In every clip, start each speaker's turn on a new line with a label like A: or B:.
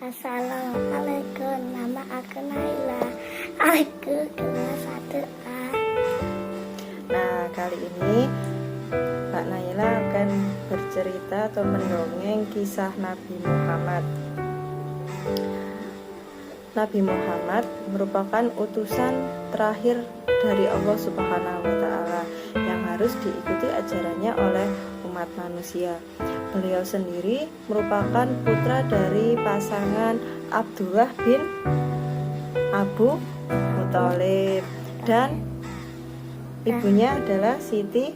A: Assalamualaikum, nama aku Naila. Aku kelas 1A.
B: Nah, kali ini Mbak Naila akan bercerita atau mendongeng kisah Nabi Muhammad. Nabi Muhammad merupakan utusan terakhir dari Allah Subhanahu wa Ta'ala yang harus diikuti ajarannya oleh umat manusia. Beliau sendiri merupakan putra dari pasangan Abdullah bin Abu Muthalib dan ibunya adalah Siti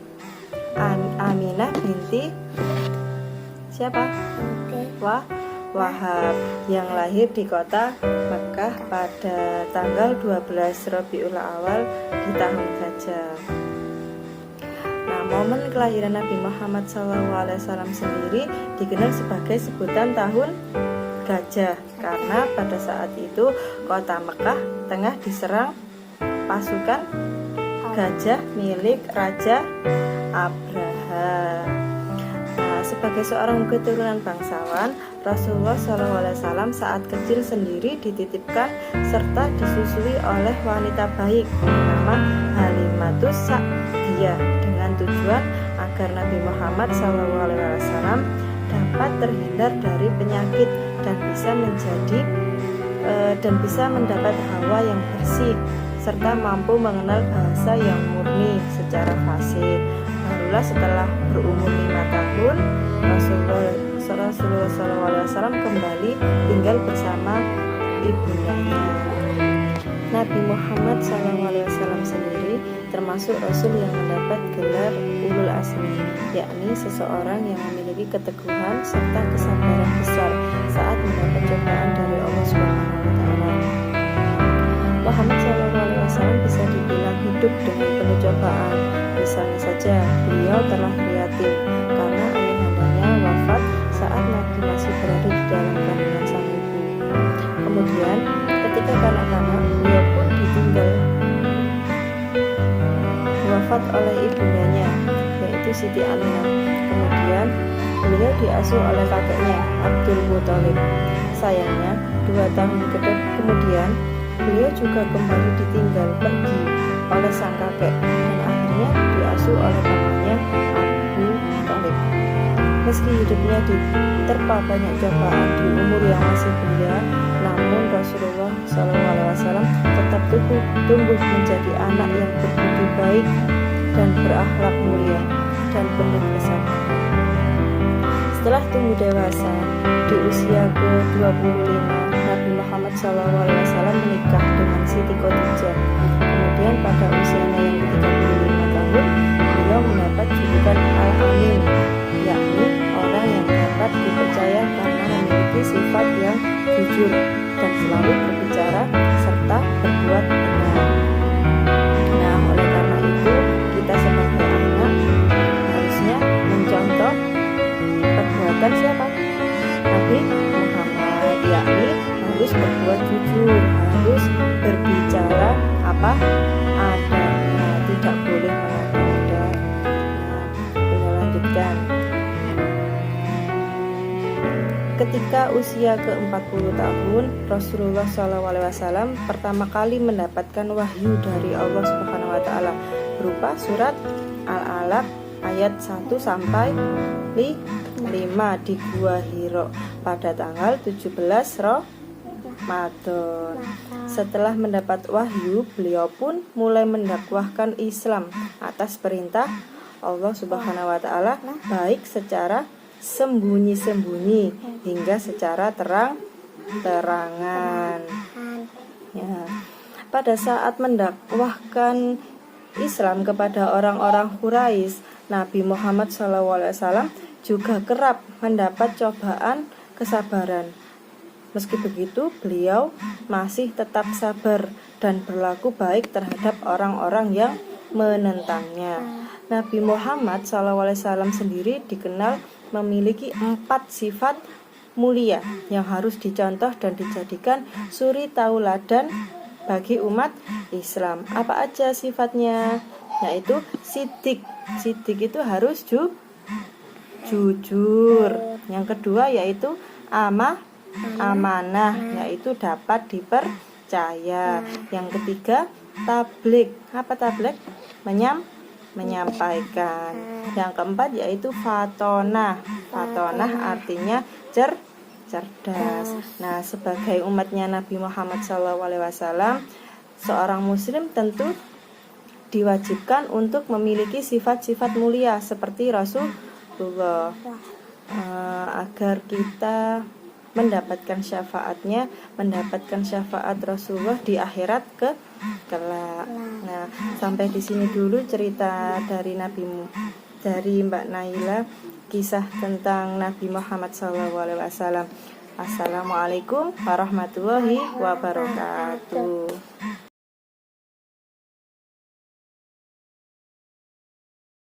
B: Aminah binti siapa? Wahab yang lahir di kota Mekah pada tanggal 12 Rabiul Awal di tahun Gajah. Nah, momen kelahiran Nabi Muhammad SAW sendiri dikenal sebagai sebutan tahun Gajah karena pada saat itu kota Mekah tengah diserang pasukan gajah milik Raja Abraha. Nah, sebagai seorang keturunan bangsawan, Rasulullah SAW saat kecil sendiri dititipkan serta disusui oleh wanita baik bernama Halimatus Sa'diyah dengan tujuan agar Nabi Muhammad SAW dapat terhindar dari penyakit dan bisa mendapat hawa yang bersih serta mampu mengenal bahasa yang murni secara fasih. Barulah setelah berumur 5 tahun Rasulullah SAW kembali tinggal bersama ibundanya. Nabi Muhammad SAW sendiri termasuk Rasul yang mendapat gelar Ulul Azmi, yakni seseorang yang memiliki keteguhan serta kesabaran besar saat mendapat cobaan dari Allah Subhanahu wa Ta'ala. Muhammad SAW bisa dibilang hidup dengan penuh cobaan. Misalnya saja, beliau telah yatim karena ayahandanya wafat saat Nabi masih berada di dalam kandungan sang ibu. Kemudian, ketika kanak-kanak, beliau pun ditinggal wafat oleh ibundanya, yaitu Siti Aminah. Kemudian, beliau diasuh oleh kakeknya, Abdul Muthalib. Sayangnya, 2 tahun kemudian, beliau juga kembali ditinggal pergi oleh sang kakek dan akhirnya diasuh oleh pamannya Abu Thalib. Meski hidupnya diterpa banyak cobaan di umur yang masih belia, namun Rasulullah SAW tetap tumbuh menjadi anak yang berbudi baik dan berakhlak mulia dan penuh kesabaran. Setelah tumbuh dewasa di usia ke-25, Nabi Muhammad SAW menikah dengan Siti Khadijah. Kemudian pada usianya yang ke-35 tahun, beliau mendapat julukan Al-Amin, yakni orang yang dapat dipercaya karena memiliki sifat yang jujur dan selalu berbicara serta berbuat benar. Nah, oleh karena itu kita sebagai anak harusnya mencontoh perbuatan siapa? Nabi Muhammad, yakni harus berbuat jujur, harus berbicara apa adanya, tidak boleh mengada-ngada. Beliau lanjutkan, ketika usia ke-40 tahun, Rasulullah SAW pertama kali mendapatkan wahyu dari Allah Subhanahu wa Ta'ala berupa surat Al-Alaq ayat 1 sampai 5 di Gua Hiro pada tanggal 17 Ramadan. Setelah mendapat wahyu, beliau pun mulai mendakwahkan Islam atas perintah Allah Subhanahu wa Ta'ala, baik secara sembunyi-sembunyi hingga secara terang-terangan. Ya. Pada saat mendakwahkan Islam kepada orang-orang Quraisy, Nabi Muhammad SAW juga kerap mendapat cobaan kesabaran. Meski begitu, beliau masih tetap sabar dan berlaku baik terhadap orang-orang yang menentangnya. Nabi Muhammad SAW sendiri dikenal memiliki 4 sifat mulia yang harus dicontoh dan dijadikan suri tauladan bagi umat Islam. Apa aja sifatnya? Yaitu sidik. Sidik itu harus jujur. Yang kedua yaitu amanah, yaitu dapat dipercaya. Yang ketiga, tabligh. Apa tabligh? Menyampaikan. Yang keempat yaitu fatonah. Fatonah artinya cerdas. Nah, sebagai umatnya Nabi Muhammad SAW, seorang muslim tentu diwajibkan untuk memiliki sifat-sifat mulia seperti Rasulullah, agar kita mendapatkan syafaatnya, mendapatkan syafaat Rasulullah di akhirat kelak. Nah, sampai di sini dulu cerita dari Mbak Naila, kisah tentang Nabi Muhammad SAW. Assalamualaikum warahmatullahi wabarakatuh.